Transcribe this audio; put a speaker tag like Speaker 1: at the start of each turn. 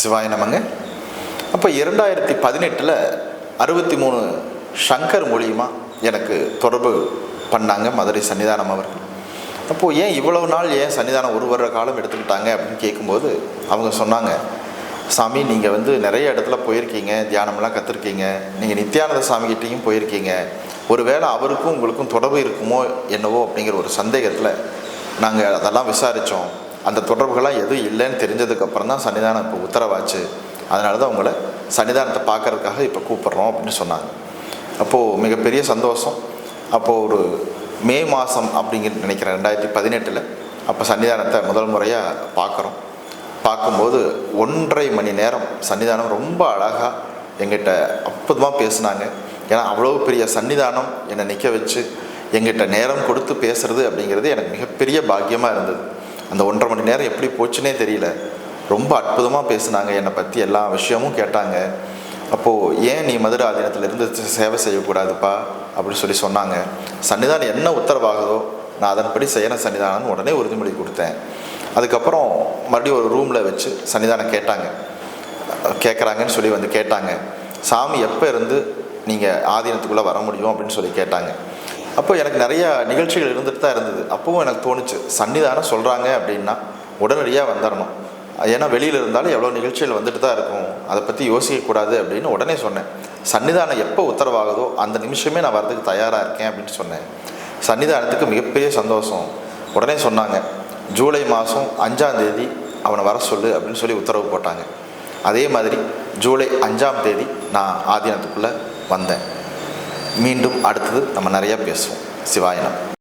Speaker 1: சிவாய நமங்க. அப்போ 2018 63 சங்கர் மூலியமாக எனக்கு தொடர்பு பண்ணாங்க மதுரை சன்னிதானம் அவர்கள். அப்போது ஏன் இவ்வளவு நாள் ஏன் சன்னிதானம் ஒரு வருட காலம் எடுத்துக்கிட்டாங்க அப்படின்னு கேட்கும்போது அவங்க சொன்னாங்க, சாமி நீங்கள் நிறைய இடத்துல போயிருக்கீங்க, தியானமெல்லாம் கற்றுருக்கீங்க, நீங்கள் நித்யானந்த சாமிகிட்டையும் போயிருக்கீங்க, ஒருவேளை அவருக்கும் உங்களுக்கும் தொடர்பு இருக்குமோ என்னவோ அப்படிங்கிற ஒரு சந்தேகத்தில் நாங்கள் அதெல்லாம் விசாரித்தோம். அந்த தொடர்புகள்லாம் எதுவும் இல்லைன்னு தெரிஞ்சதுக்கப்புறம் தான் சன்னிதானம் இப்போ உத்தரவாச்சு. அதனால தான் உங்களை சன்னிதானத்தை பார்க்கறதுக்காக இப்போ கூப்பிட்றோம் அப்படின்னு சொன்னாங்க. அப்போது மிகப்பெரிய சந்தோஷம். அப்போது ஒரு மே மாதம் அப்படிங்கிற நினைக்கிறேன் 2018 அப்போ சன்னிதானத்தை முதல் முறையாக பார்க்குறோம். பார்க்கும்போது 1.5 மணி நேரம் சன்னிதானம் ரொம்ப அழகாக எங்கிட்ட அற்புதமாக பேசுனாங்க. ஏன்னா அவ்வளோ பெரிய சன்னிதானம் என்னை நிற்க வச்சு எங்கிட்ட நேரம் கொடுத்து பேசுகிறது அப்படிங்கிறது எனக்கு மிகப்பெரிய பாக்கியமாக இருந்தது. அந்த 1.5 மணி நேரம் எப்படி போச்சுன்னே தெரியல. ரொம்ப அற்புதமாக பேசுனாங்க, என்னை பற்றி எல்லா விஷயமும் கேட்டாங்க. அப்போது ஏன் நீ மதுரை ஆதீனத்திலிருந்து சேவை செய்யக்கூடாதுப்பா அப்படின்னு சொன்னாங்க. சன்னிதானம் என்ன உத்தரவாகுதோ நான் அதன்படி செய்யணும் சன்னிதானம்னு உடனே உறுதிமொழி கொடுத்தேன். அதுக்கப்புறம் மறுபடியும் ஒரு ரூமில் வச்சு சன்னிதானம் கேட்குறாங்கன்னு சொல்லி கேட்டாங்க, சாமி எப்போ இருந்து நீங்கள் ஆதீனத்துக்குள்ளே வர முடியும் அப்படின்னு கேட்டாங்க. அப்போ எனக்கு நிறையா நிகழ்ச்சிகள் இருந்துட்டு தான் இருந்தது. அப்போவும் எனக்கு தோணுச்சு, சன்னிதானம் சொல்கிறாங்க அப்படின்னா உடனடியாக வந்துடணும். ஏன்னா வெளியில் இருந்தாலும் எவ்வளோ நிகழ்ச்சிகள் வந்துட்டு தான் இருக்கும், அதை பற்றி யோசிக்கக்கூடாது அப்படின்னு உடனே சொன்னேன். சன்னிதானம் எப்போ உத்தரவாகுதோ அந்த நிமிஷமே நான் வரதுக்கு தயாராக இருக்கேன் அப்படின்னு சொன்னேன். சன்னிதானத்துக்கு மிகப்பெரிய சந்தோஷம். உடனே சொன்னாங்க, ஜூலை மாதம் 5ஆம் தேதி அவனை வர சொல்லு அப்படின்னு உத்தரவு போட்டாங்க. அதே மாதிரி ஜூலை 5ஆம் தேதி நான் ஆதீனத்துக்குள்ளே வந்தேன். மீண்டும் அடுத்தது நம்ம நிறையா பேசுவோம். சிவாய நமः.